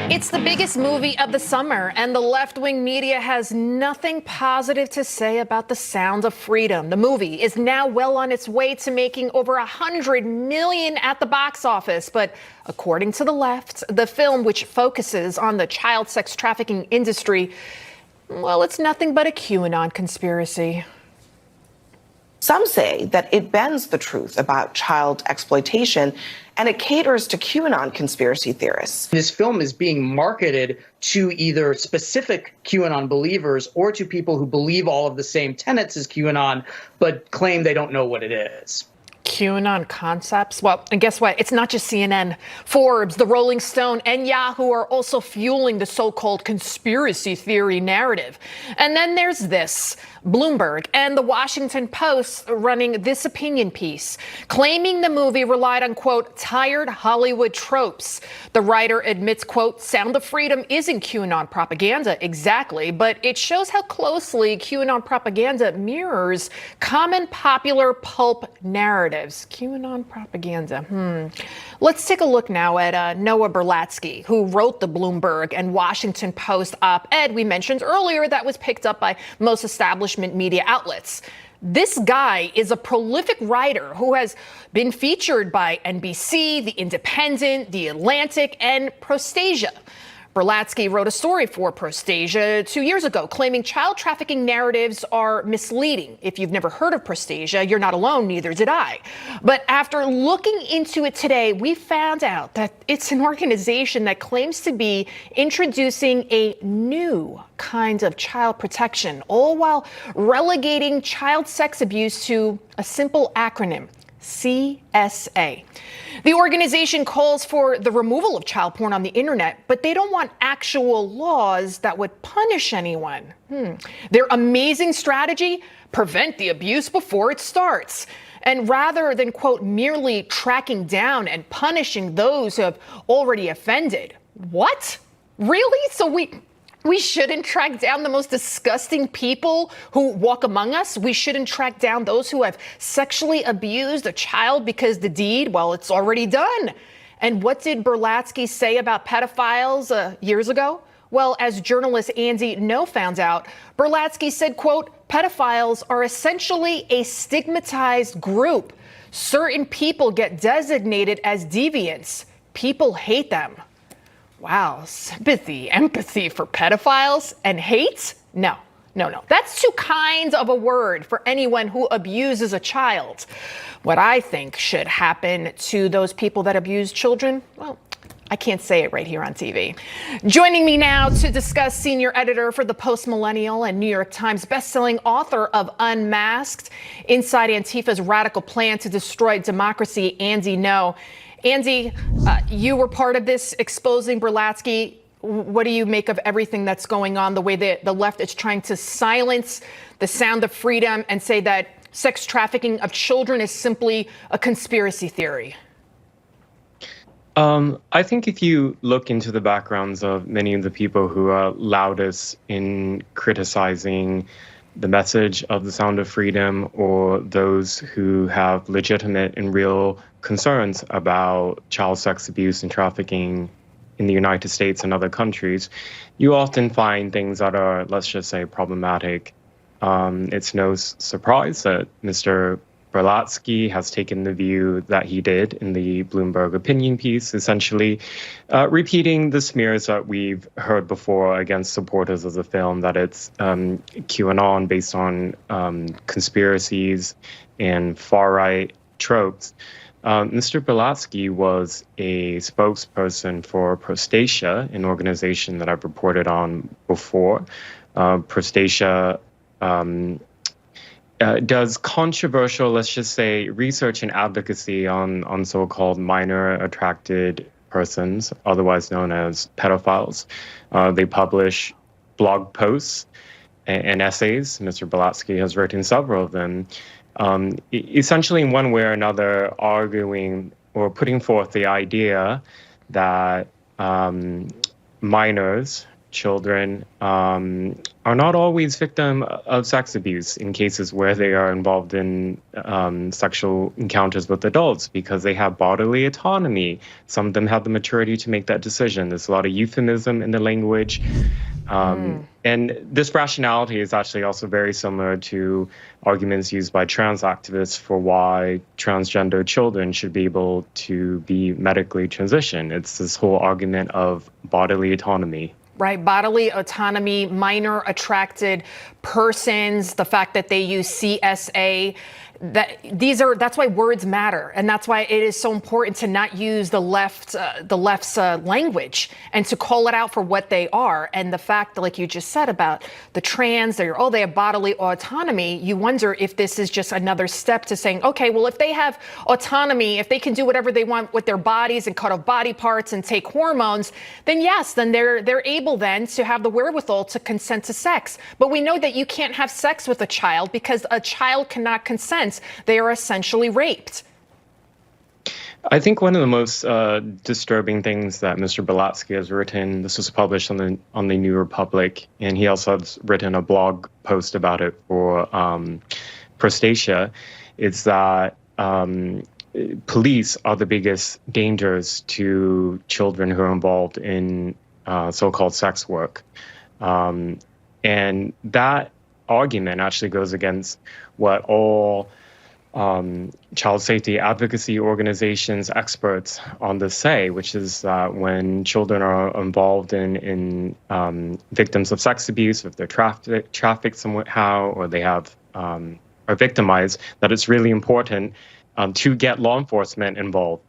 It's the biggest movie of the summer, and the left-wing media has nothing positive to say about The Sound of Freedom. The movie is now well on its way to making over $100 million at the box office. But according to the left, the film, which focuses on the child sex trafficking industry, well, it's nothing but a QAnon conspiracy. Some say that it bends the truth about child exploitation and it caters to QAnon conspiracy theorists. This film is being marketed to either specific QAnon believers or to people who believe all of the same tenets as QAnon, but claim they don't know what it is. QAnon concepts? Well, and guess what? It's not just CNN. Forbes, The Rolling Stone, and Yahoo are also fueling the so-called conspiracy theory narrative. And then there's this. Bloomberg and the Washington Post running this opinion piece, claiming the movie relied on, quote, tired Hollywood tropes. The writer admits, quote, Sound of Freedom isn't QAnon propaganda exactly, but it shows how closely QAnon propaganda mirrors common popular pulp narratives. QAnon propaganda. Let's take a look now at Noah Berlatsky, who wrote the Bloomberg and Washington Post op-ed we mentioned earlier that was picked up by most establishment media outlets. This guy is a prolific writer who has been featured by NBC, The Independent, The Atlantic, and Prostasia. Berlatsky wrote a story for Prostasia 2 years ago claiming child trafficking narratives are misleading. If you've never heard of Prostasia, you're not alone, neither did I. But after looking into it today, we found out that it's an organization that claims to be introducing a new kind of child protection, all while relegating child sex abuse to a simple acronym, CSA. The organization calls for the removal of child porn on the internet, but they don't want actual laws that would punish anyone. Their amazing strategy? Prevent the abuse before it starts. And rather than, quote, merely tracking down and punishing those who have already offended. What? Really? So we shouldn't track down the most disgusting people who walk among us? We shouldn't track down those who have sexually abused a child because the deed, well, it's already done. And what did Berlatsky say about pedophiles years ago? Well, as journalist Andy No found out, Berlatsky said, quote, pedophiles are essentially a stigmatized group. Certain people get designated as deviants. People hate them. Wow, sympathy, empathy for pedophiles and hate? No. That's too kind of a word for anyone who abuses a child. What I think should happen to those people that abuse children, well, I can't say it right here on TV. Joining me now to discuss, senior editor for the Post Millennial and New York Times bestselling author of Unmasked, Inside Antifa's Radical Plan to Destroy Democracy, Andy No. Andy, you were part of this exposing Berlatsky. What do you make of everything that's going on, the way that the left is trying to silence the sound of freedom and say that sex trafficking of children is simply a conspiracy theory? I think if you look into the backgrounds of many of the people who are loudest in criticizing the message of the Sound of Freedom, or those who have legitimate and real concerns about child sex abuse and trafficking in the United States and other countries, you often find things that are, let's just say, problematic. It's no surprise that Mr. Berlatsky has taken the view that he did in the Bloomberg opinion piece, essentially repeating the smears that we've heard before against supporters of the film, that it's QAnon based on conspiracies and far-right tropes. Mr. Berlatsky was a spokesperson for Prostasia, an organization that I've reported on before. Prostasia does controversial, let's just say, research and advocacy on so-called minor attracted persons, otherwise known as pedophiles. They publish blog posts and essays. Mr. Berlatsky has written several of them, essentially in one way or another arguing or putting forth the idea that minors, children are not always victim of sex abuse in cases where they are involved in sexual encounters with adults, because they have bodily autonomy. Some of them have the maturity to make that decision. There's a lot of euphemism in the language. And this rationality is actually also very similar to arguments used by trans activists for why transgender children should be able to be medically transitioned. It's this whole argument of bodily autonomy. Right, bodily autonomy, minor attracted persons, the fact that they use CSA, that's why words matter, and that's why it is so important to not use the left's language and to call it out for what they are. And the fact, like you just said about the trans, they have bodily autonomy. You wonder if this is just another step to saying, okay, well, if they have autonomy, if they can do whatever they want with their bodies and cut off body parts and take hormones, then yes, then they're able then to have the wherewithal to consent to sex. But we know that you can't have sex with a child because a child cannot consent. They are essentially raped. I think one of the most disturbing things that Mr. Berlatsky has written, this was published on the New Republic, and he also has written a blog post about it for Prostasia, is that police are the biggest dangers to children who are involved in so-called sex work. And that argument actually goes against what all child safety advocacy organizations, experts on this say, which is that when children are involved in victims of sex abuse, if they're trafficked somehow, or they have are victimized, that it's really important to get law enforcement involved.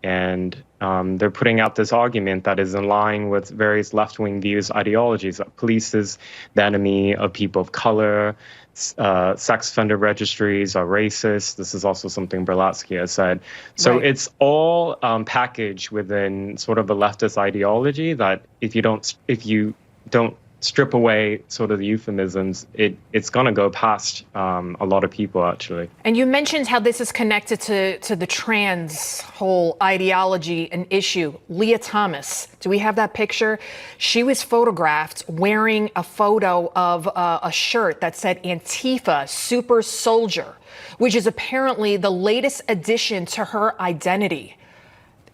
And they're putting out this argument that is in line with various left-wing views, ideologies, that police is the enemy of people of color, sex offender registries are racist. This is also something Berlatsky has said. So Right. It's all packaged within sort of a leftist ideology that if you don't strip away sort of the euphemisms, it's going to go past a lot of people, actually. And you mentioned how this is connected to the trans whole ideology and issue. Leah Thomas, do we have that picture? She was photographed wearing a photo of a shirt that said Antifa Super Soldier, which is apparently the latest addition to her identity.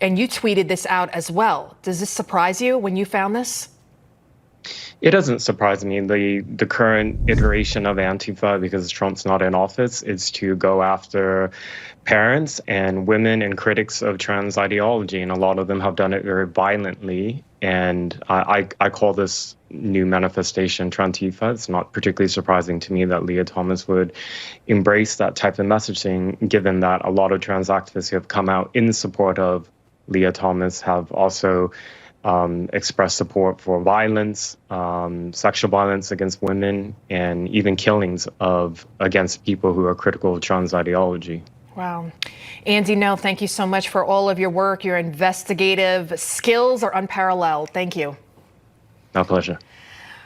And you tweeted this out as well. Does this surprise you when you found this? It doesn't surprise me. The current iteration of Antifa, because Trump's not in office, is to go after parents and women and critics of trans ideology, and a lot of them have done it very violently. And I call this new manifestation Trantifa. It's not particularly surprising to me that Leah Thomas would embrace that type of messaging, given that a lot of trans activists who have come out in support of Leah Thomas have also express support for violence, sexual violence against women, and even killings against people who are critical of trans ideology. Wow. Andy Ngo, thank you so much for all of your work. Your investigative skills are unparalleled. Thank you. My pleasure.